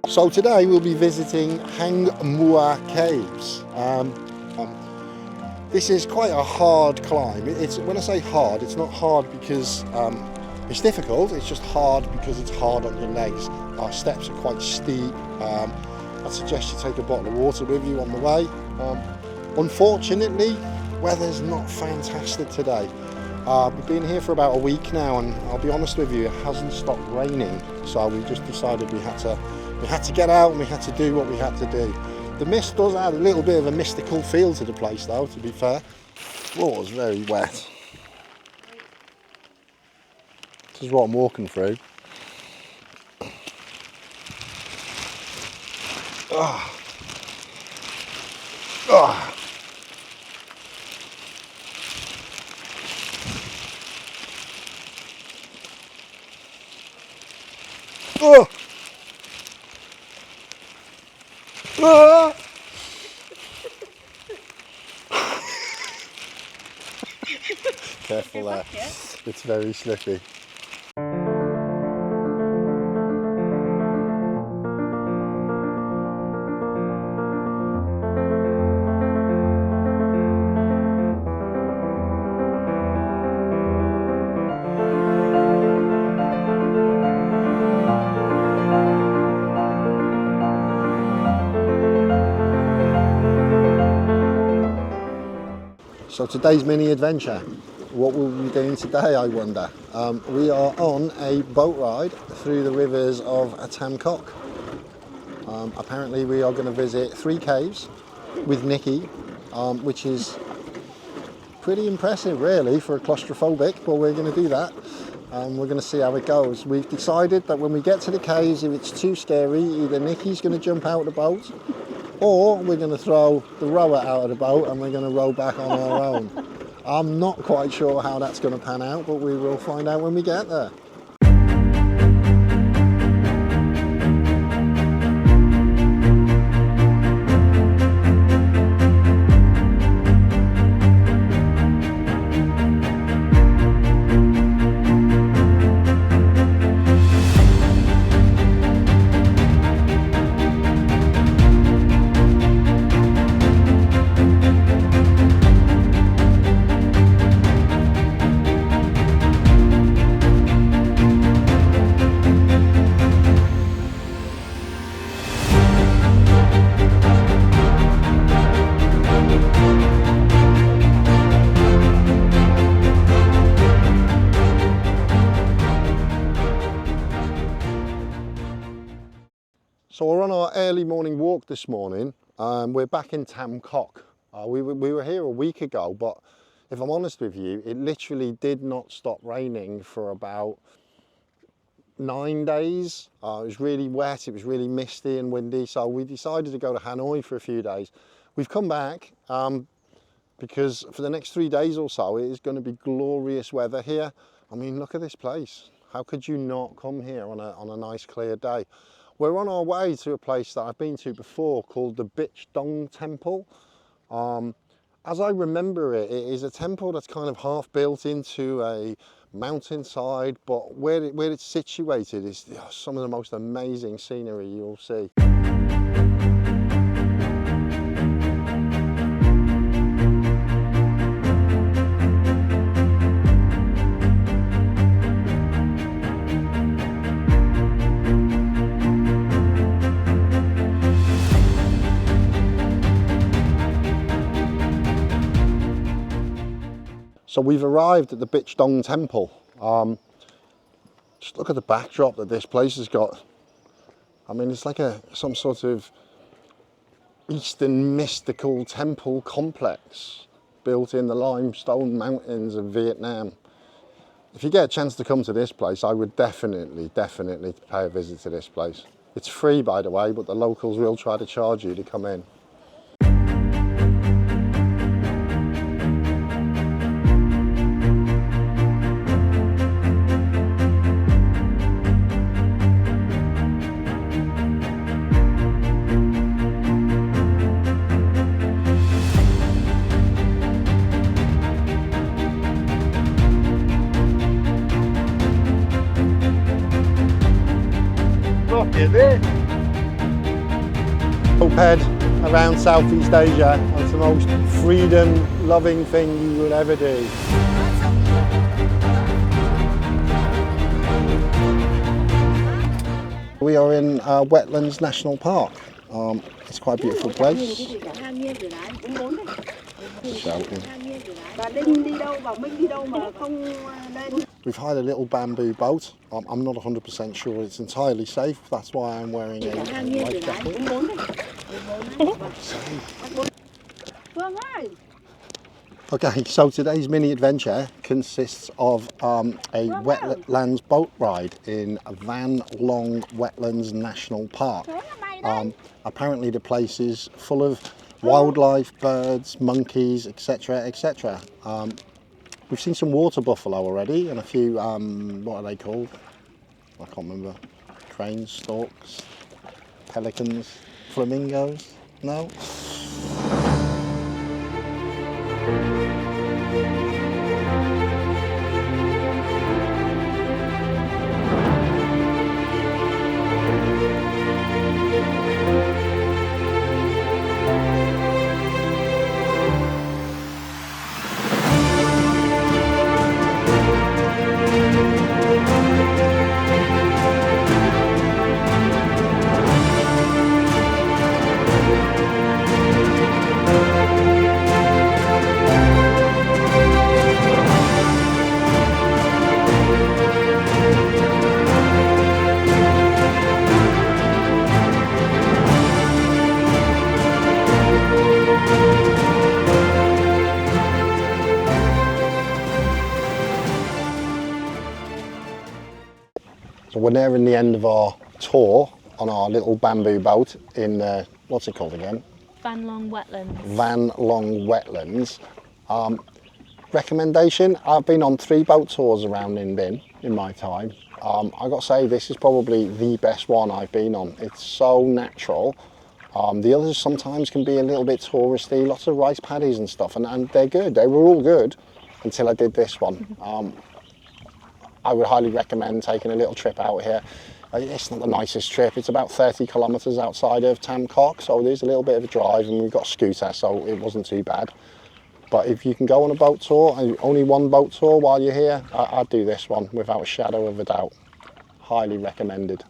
So today we'll be visiting Mua Caves. This is quite a hard climb. When I say hard, it's not hard because it's difficult, it's just hard because it's hard on your legs. Our steps are quite steep. I'd suggest you take a bottle of water with you on the way. Unfortunately, weather's not fantastic today. We've been here for about a week now, and I'll be honest with you, it hasn't stopped raining. So we just decided we had to get out and we had to do what we had to do. The mist does add a little bit of a mystical feel to the place though, to be fair. The floor is very wet. This is what I'm walking through. Oh. Oh. Oh. Ah. Careful there, it's very slippy. So today's mini adventure, what will we be doing today, I wonder? We are on a boat ride through the rivers of Tam Coc. Apparently we are going to visit 3 caves with Nikki, which is pretty impressive really for a claustrophobic, but we're going to do that. We're going to see how it goes. We've decided that when we get to the caves, if it's too scary, either Nikki's going to jump out of the boat, or we're going to throw the rower out of the boat and we're going to row back on our own. I'm not quite sure how that's going to pan out, but we will find out when we get there. So we're on our early morning walk this morning. We're back in Tam Coc. We were here a week ago, but if I'm honest with you, it literally did not stop raining for about 9 days. It was really wet, it was really misty and windy, so we decided to go to Hanoi for a few days. We've come back because for the next 3 days or so, it is going to be glorious weather here. I mean, look at this place. How could you not come here on a nice clear day? We're on our way to a place that I've been to before called the Bich Dong Temple. As I remember it, it is a temple that's kind of half built into a mountainside, but where it's situated is some of the most amazing scenery you'll see. So we've arrived at the Bich Dong Temple. Just look at the backdrop that this place has got. I mean, it's like some sort of Eastern mystical temple complex built in the limestone mountains of Vietnam. If you get a chance to come to this place, I would definitely pay a visit to this place. It's free, by the way, but the locals will try to charge you to come in. Look at it! Moped around Southeast Asia, and it's the most freedom-loving thing you will ever do. We are in Wetlands National Park. It's quite a beautiful place. We've hired a little bamboo boat. I'm not 100% sure it's entirely safe. That's why I'm wearing a life jacket. Okay, so today's mini adventure consists of a wetlands boat ride in Van Long Wetlands National Park. Apparently the place is full of wildlife, birds, monkeys, etc, etc. We've seen some water buffalo already and a few, what are they called? I can't remember. Cranes, storks, pelicans, flamingos? No? So we're nearing the end of our tour on our little bamboo boat in, what's it called again? Van Long Wetlands. Van Long Wetlands. Recommendation, I've been on 3 boat tours around NINH BINH in my time. I got to say, this is probably the best one I've been on. It's so natural. The others sometimes can be a little bit touristy, lots of rice paddies and stuff, and they're good. They were all good until I did this one. I would highly recommend taking a little trip out here. It's not the nicest trip. It's about 30 kilometres outside of Tam Coc, so there's a little bit of a drive, and we've got a scooter, so it wasn't too bad. But if you can go on a boat tour, and only one boat tour while you're here, I'd do this one without a shadow of a doubt. Highly recommended.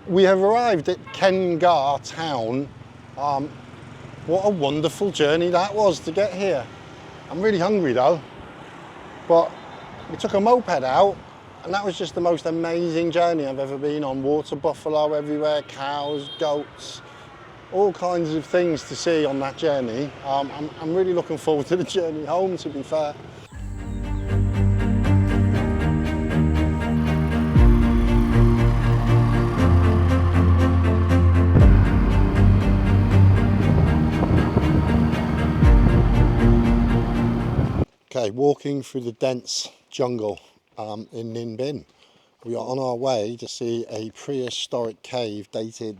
We have arrived at Kenh Ga town. What a wonderful journey that was to get here. I'm really hungry though, but we took a moped out and that was just the most amazing journey I've ever been on. Water buffalo everywhere, cows, goats, all kinds of things to see on that journey. I'm really looking forward to the journey home, to be fair. Okay, walking through the dense jungle in NINH BINH. We are on our way to see a prehistoric cave dated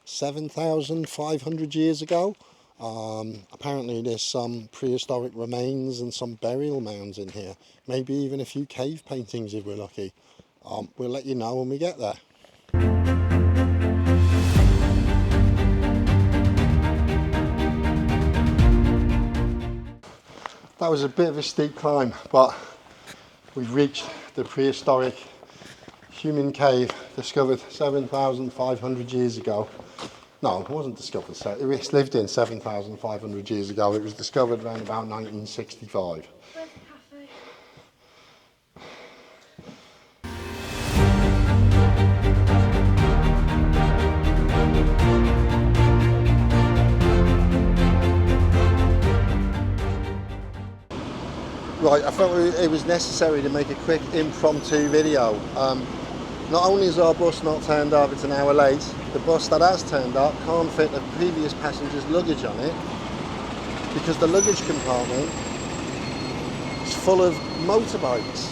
7,500 years ago. Apparently there's some prehistoric remains and some burial mounds in here. Maybe even a few cave paintings if we're lucky. We'll let you know when we get there. That was a bit of a steep climb, but we've reached the prehistoric human cave discovered 7,500 years ago. No, it wasn't discovered, it was lived in 7,500 years ago. It was discovered around about 1965. Where's the cafe? Right, I felt it was necessary to make a quick impromptu video. Not only is our bus not turned up, it's an hour late, the bus that has turned up can't fit the previous passenger's luggage on it because the luggage compartment is full of motorbikes.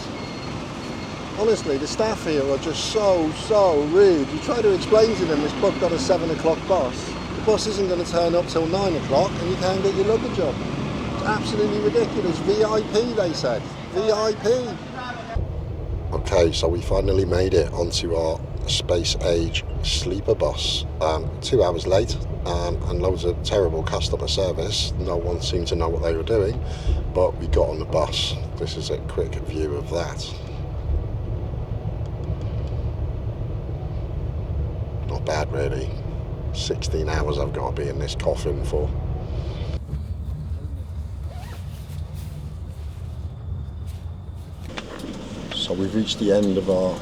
Honestly, the staff here are just so rude. You try to explain to them it's booked on a 7 o'clock bus. The bus isn't going to turn up till 9 o'clock and you can't get your luggage up. It's absolutely ridiculous. VIP, they said. VIP. Okay, so we finally made it onto our space age sleeper bus. 2 hours late and loads of terrible customer service. No one seemed to know what they were doing, but we got on the bus. This is a quick view of that. Not bad really. 16 hours I've got to be in this coffin for. So we've reached the end of our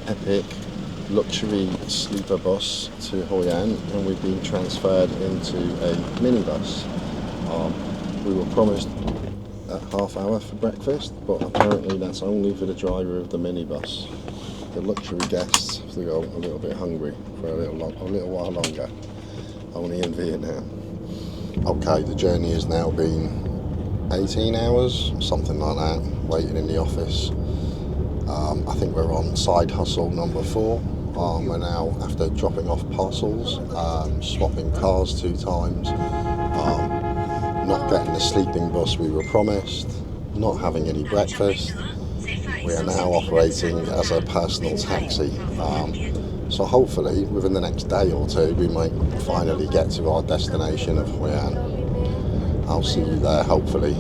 epic luxury sleeper bus to Hoi An, and we've been transferred into a minibus. We were promised a half hour for breakfast, but apparently that's only for the driver of the minibus. The luxury guests have to go a little bit hungry for a little while longer, only in Vietnam. Okay, the journey has now been 18 hours, something like that, waiting in the office. I think we're on side hustle number 4. We're now, after dropping off parcels, swapping cars 2 times, not getting the sleeping bus we were promised, not having any breakfast. We are now operating as a personal taxi. So hopefully within the next day or 2 we might finally get to our destination of Hoi An. I'll see you there hopefully.